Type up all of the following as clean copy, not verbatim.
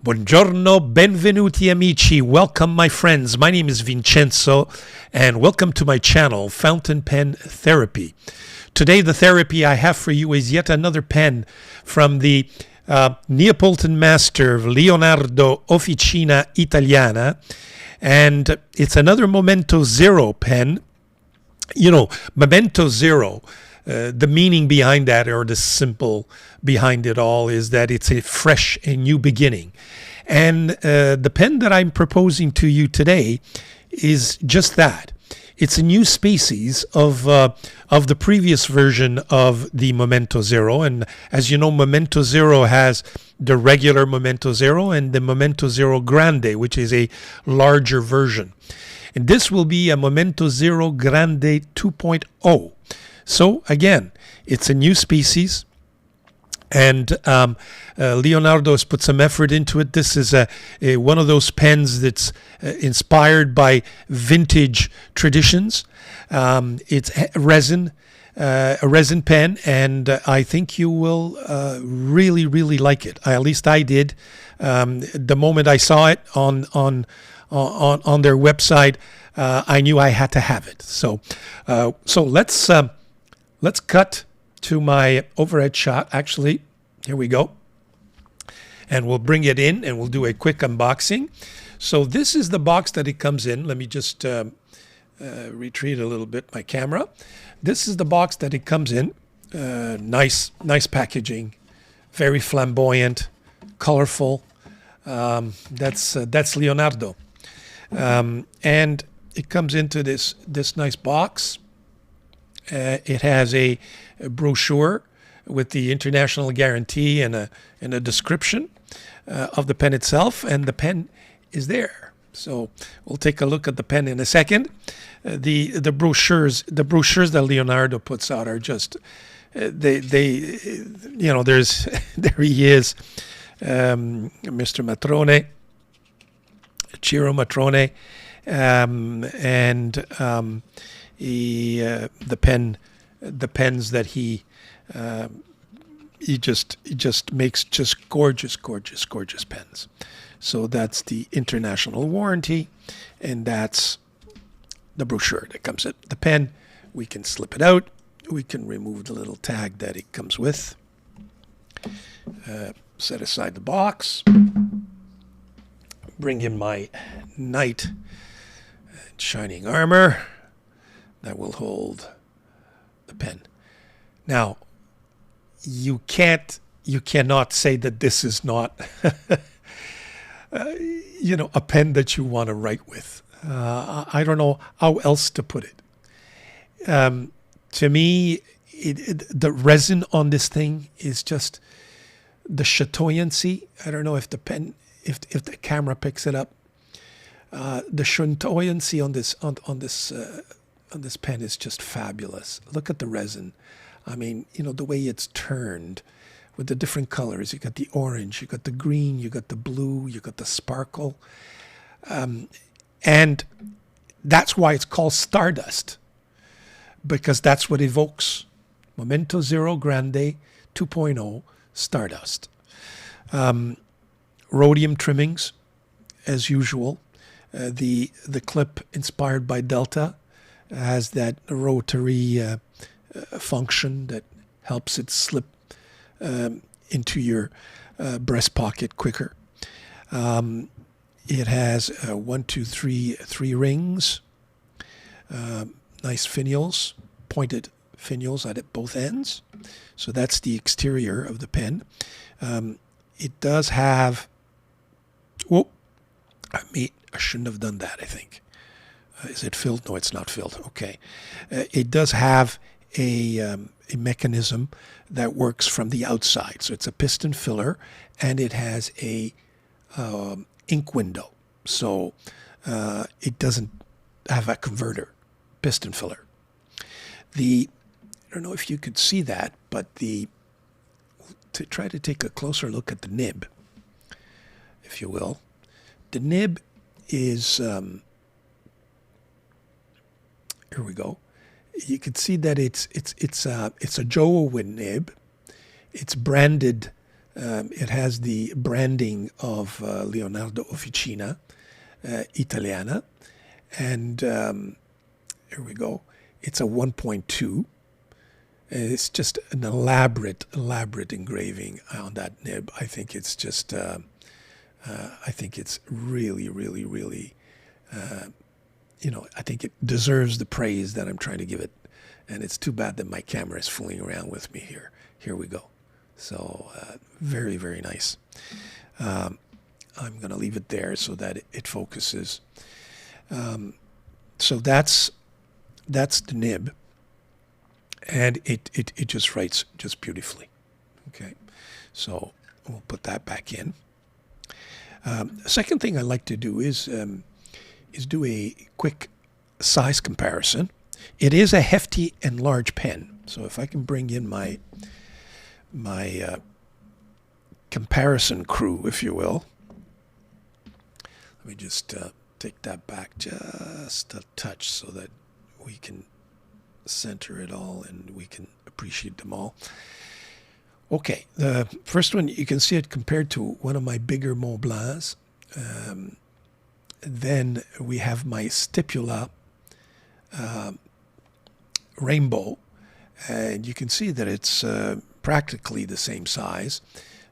Buongiorno, benvenuti amici. Welcome my friends. My name is Vincenzo and welcome to my channel, Fountain Pen Therapy. Today the therapy I have for you is yet another pen from the Neapolitan master Leonardo Officina Italiana, and it's another Momento Zero pen. You know, Momento Zero, the meaning behind that, or the symbol behind it all, is that it's a fresh and new beginning. And the pen that I'm proposing to you today is just that. It's a new species of the previous version of the Momento Zero. And as you know, Momento Zero has the regular Momento Zero and the Momento Zero Grande, which is a larger version. And this will be a Momento Zero Grande 2.0. So again, it's a new species, and Leonardo has put some effort into it. This is one of those pens that's inspired by vintage traditions. It's a resin pen, and I think you will really, really like it. At least I did. The moment I saw it on their website, I knew I had to have it. So let's cut to my overhead shot. Actually, here we go. And we'll bring it in and we'll do a quick unboxing. So this is the box that it comes in. Let me just retreat a little bit my camera. This is the box that it comes in. Nice packaging, very flamboyant, colorful. That's Leonardo. And it comes into this nice box. It has a brochure with the international guarantee and a description of the pen itself, and the pen is there. So we'll take a look at the pen in a second. The brochures that Leonardo puts out are just there he is, Mr. Matrone, Ciro Matrone, and the pens that he just makes just gorgeous pens. So that's the international warranty, and that's the brochure that comes with the pen. We can slip it out. We can remove the little tag that it comes with. Set aside the box. Bring in my knight and shining armor that will hold the pen. Now, you cannot say that this is not a pen that you want to write with. I don't know how else to put it. To me, the resin on this thing is just the chatoyancy. I don't know if the pen, if the camera picks it up. The chatoyancy on this pen is just fabulous. Look at the resin. I mean, the way it's turned with the different colors. You got the orange, you got the green, you got the blue, you got the sparkle. And that's why it's called Stardust, because that's what evokes Momento Zero Grande 2.0 Stardust. Rhodium trimmings, as usual. The clip inspired by Delta has that rotary function that helps it slip into your breast pocket quicker. It has 3 rings, nice finials, pointed finials at both ends. So that's the exterior of the pen. It does have, I shouldn't have done that, I think. Is it filled? No, it's not filled. Okay. It does have a mechanism that works from the outside. So it's a piston filler, and it has a ink window. So it doesn't have a converter, piston filler. I don't know if you could see that, but to try to take a closer look at the nib, if you will. The nib is, here we go. You can see that it's a Joe nib. It's branded It has the branding of Leonardo Officina Italiana. And here we go. It's a 1.2. It's just an elaborate engraving on that nib. I think it's just, I think it's really, really, really, I think it deserves the praise that I'm trying to give it. And it's too bad that my camera is fooling around with me here. Here we go. So very, very nice. I'm going to leave it there so that it focuses. So that's the nib. And it just writes just beautifully. Okay, so we'll put that back in. Second thing I like to do is do a quick size comparison. It is a hefty and large pen. So if I can bring in my comparison crew, if you will. Let me just take that back just a touch so that we can center it all and we can appreciate them all. Okay, the first one, you can see it compared to one of my bigger Mont Blancs. Then we have my Stipula Rainbow, and you can see that it's practically the same size.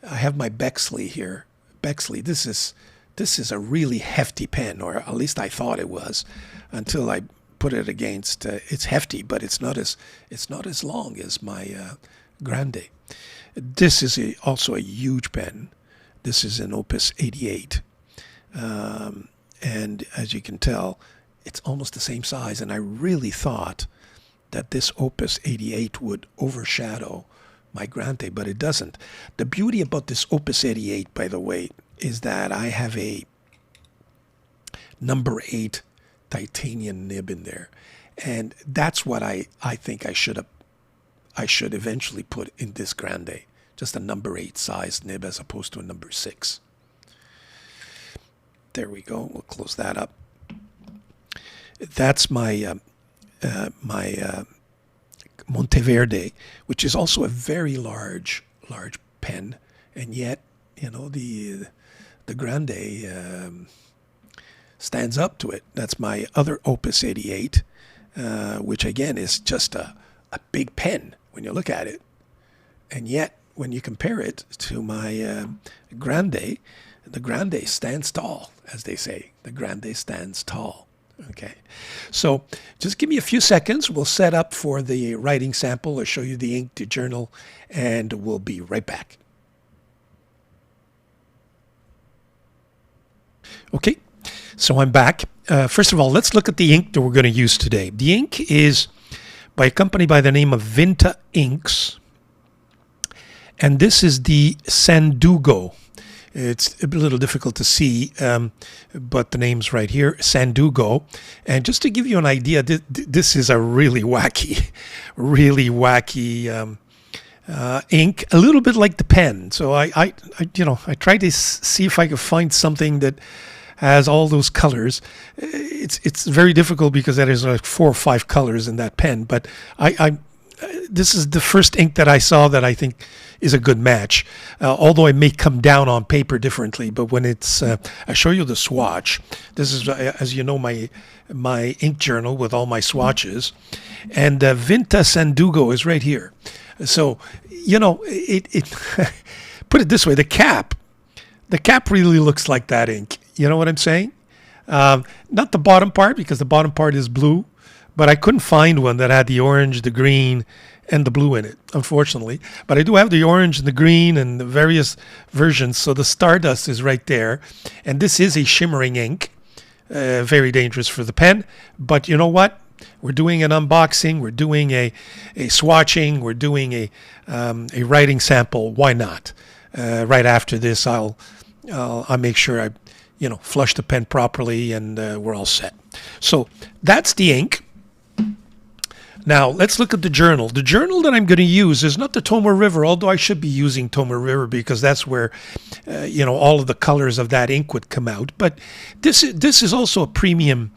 I have my Bexley here. Bexley, this is a really hefty pen, or at least I thought it was, until I put it against. It's hefty, but it's not as long as my Grande. This is also a huge pen. This is an Opus 88, and as you can tell, it's almost the same size. And I really thought that this Opus 88 would overshadow my Grande, but it doesn't. The beauty about this Opus 88, by the way, is that I have a number 8 titanium nib in there, and that's what I think I should eventually put in this Grande, just a number 8 size nib as opposed to a number 6. There we go. We'll close that up. That's my Monteverde, which is also a very large pen, and yet the Grande stands up to it. That's my other Opus 88, which again is just a big pen when you look at it, and yet when you compare it to my Grande, the Grande stands tall, as they say. The Grande stands tall. Okay, so just give me a few seconds. We'll set up for the writing sample. I'll show you the ink to journal, and we'll be right back. Okay, so I'm back. First of all, let's look at the ink that we're going to use today. The ink is by a company by the name of Vinta Inks, and this is the Sandugo. It's a little difficult to see, but the name's right here, Sandugo. And just to give you an idea, this is a really wacky ink, a little bit like the pen. So I tried to see if I could find something that has all those colors. It's very difficult because there's like 4 or 5 colors in that pen. But this is the first ink that I saw that I think is a good match, although it may come down on paper differently. But when it's, I show you the swatch. This is, as you know, my ink journal with all my swatches, and Vinta Sandugo is right here. So it put it this way: the cap really looks like that ink. You know what I'm saying? Not the bottom part, because the bottom part is blue, but I couldn't find one that had the orange, the green, and the blue in it, unfortunately. But I do have the orange and the green and the various versions. So the Stardust is right there. And this is a shimmering ink, very dangerous for the pen. But you know what? We're doing an unboxing. We're doing a swatching. We're doing a writing sample. Why not? Right after this, I'll make sure I flush the pen properly, and we're all set. So that's the ink. Now, let's look at the journal. The journal that I'm going to use is not the Tomer River, although I should be using Tomer River because that's where, all of the colors of that ink would come out. But this is also a premium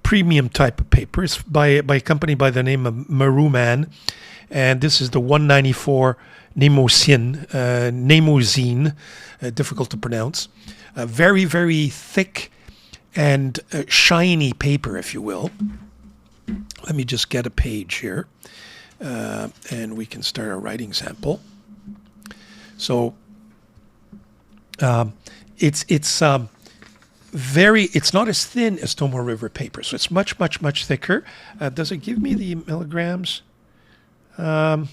premium type of paper. It's by a company by the name of Maruman, and this is the 194 Nemozine, difficult to pronounce. Very, very thick and shiny paper, if you will. Let me just get a page here, and we can start a writing sample. So it's not as thin as Tomoe River paper, so it's much thicker. Does it give me the milligrams? 80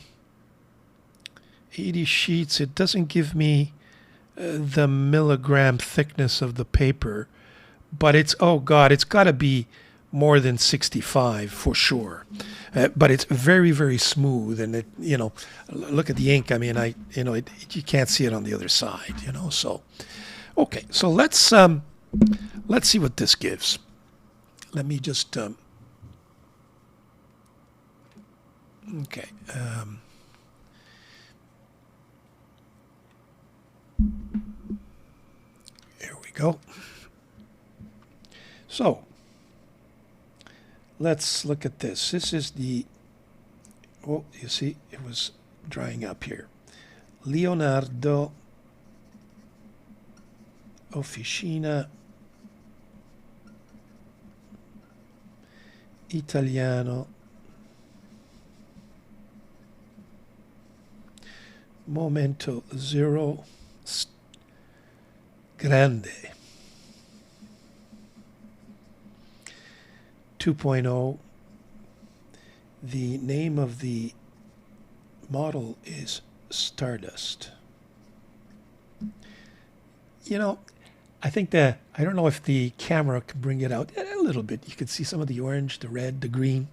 sheets. It doesn't give me the milligram thickness of the paper, but it's, oh God, it's got to be more than 65 for sure. But it's very, very smooth, and it, you know, look at the ink. I mean, you can't see it on the other side, you know. So, okay, so let's see what this gives. Let me just okay. Here we go. So let's look at this. This is the, oh, you see, it was drying up here. Leonardo Officina Italiano Momento Zero Grande 2.0. The name of the model is Stardust. You know, I think I don't know if the camera can bring it out a little bit. You can see some of the orange, the red, the green.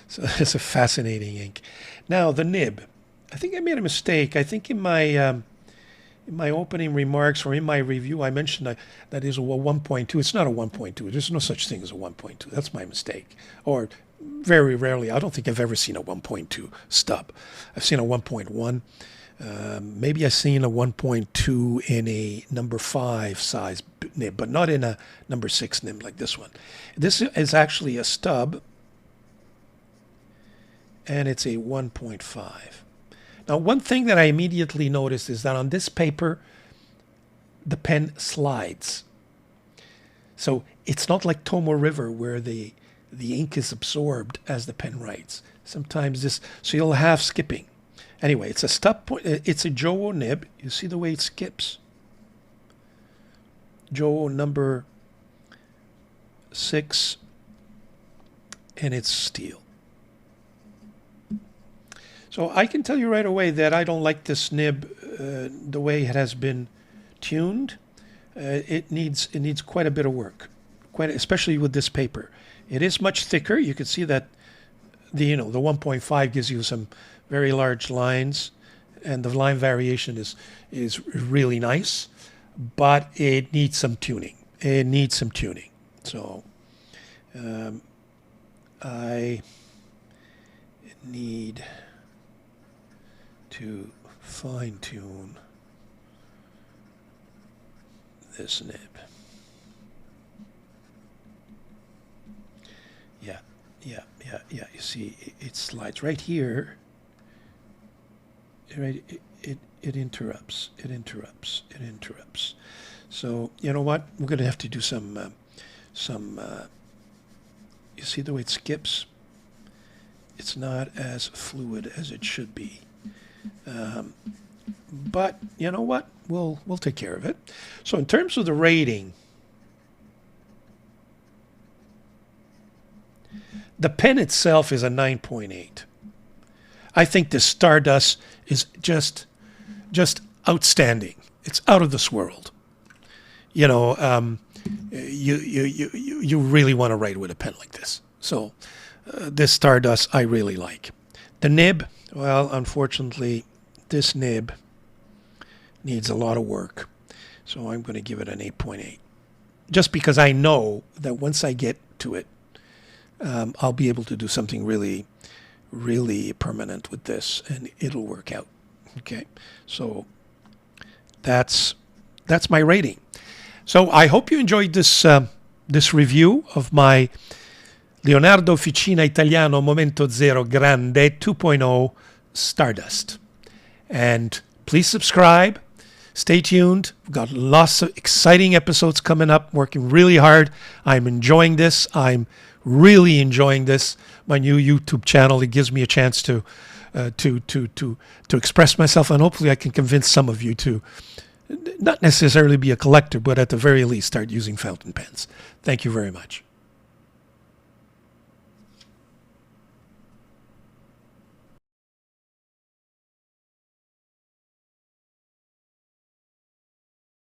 So it's a fascinating ink. Now the nib. I think I made a mistake. I think in my opening remarks or in my review, I mentioned that is a 1.2. It's not a 1.2. There's no such thing as a 1.2. That's my mistake. Or very rarely. I don't think I've ever seen a 1.2 stub. I've seen a 1.1. Maybe I've seen a 1.2 in a number 5 size nib, but not in a number 6 nib like this one. This is actually a stub, and it's a 1.5. Now, one thing that I immediately noticed is that on this paper, the pen slides. So it's not like Tomoe River where the ink is absorbed as the pen writes. Sometimes this, so you'll have skipping. Anyway, it's a stub point. It's a Jowo nib. You see the way it skips. Jowo number 6, and it's steel. So I can tell you right away that I don't like this nib the way it has been tuned. It needs quite a bit of work, especially with this paper. It is much thicker. You can see that the 1.5 gives you some very large lines, and the line variation is really nice, but it needs some tuning. It needs some tuning. So I need to fine-tune this nib. Yeah. You see, it slides right here. Right, it interrupts. So you know what? We're going to have to do some. You see the way it skips? It's not as fluid as it should be. But you know what? We'll take care of it. So in terms of the rating, the pen itself is a 9.8. I think the Stardust is just outstanding. It's out of this world. You know, you really want to write with a pen like this. So this Stardust I really like. The nib, well, unfortunately, this nib needs a lot of work. So I'm going to give it an 8.8. Just because I know that once I get to it, I'll be able to do something really permanent with this, and it'll work out. Okay, so that's my rating. So I hope you enjoyed this this review of my Leonardo Officina Italiana, Momento Zero Grande 2.0 Stardust. And please subscribe. Stay tuned. We've got lots of exciting episodes coming up. Working really hard. I'm enjoying this. I'm really enjoying this. My new YouTube channel. It gives me a chance to express myself, and hopefully I can convince some of you to not necessarily be a collector, but at the very least start using fountain pens. Thank you very much.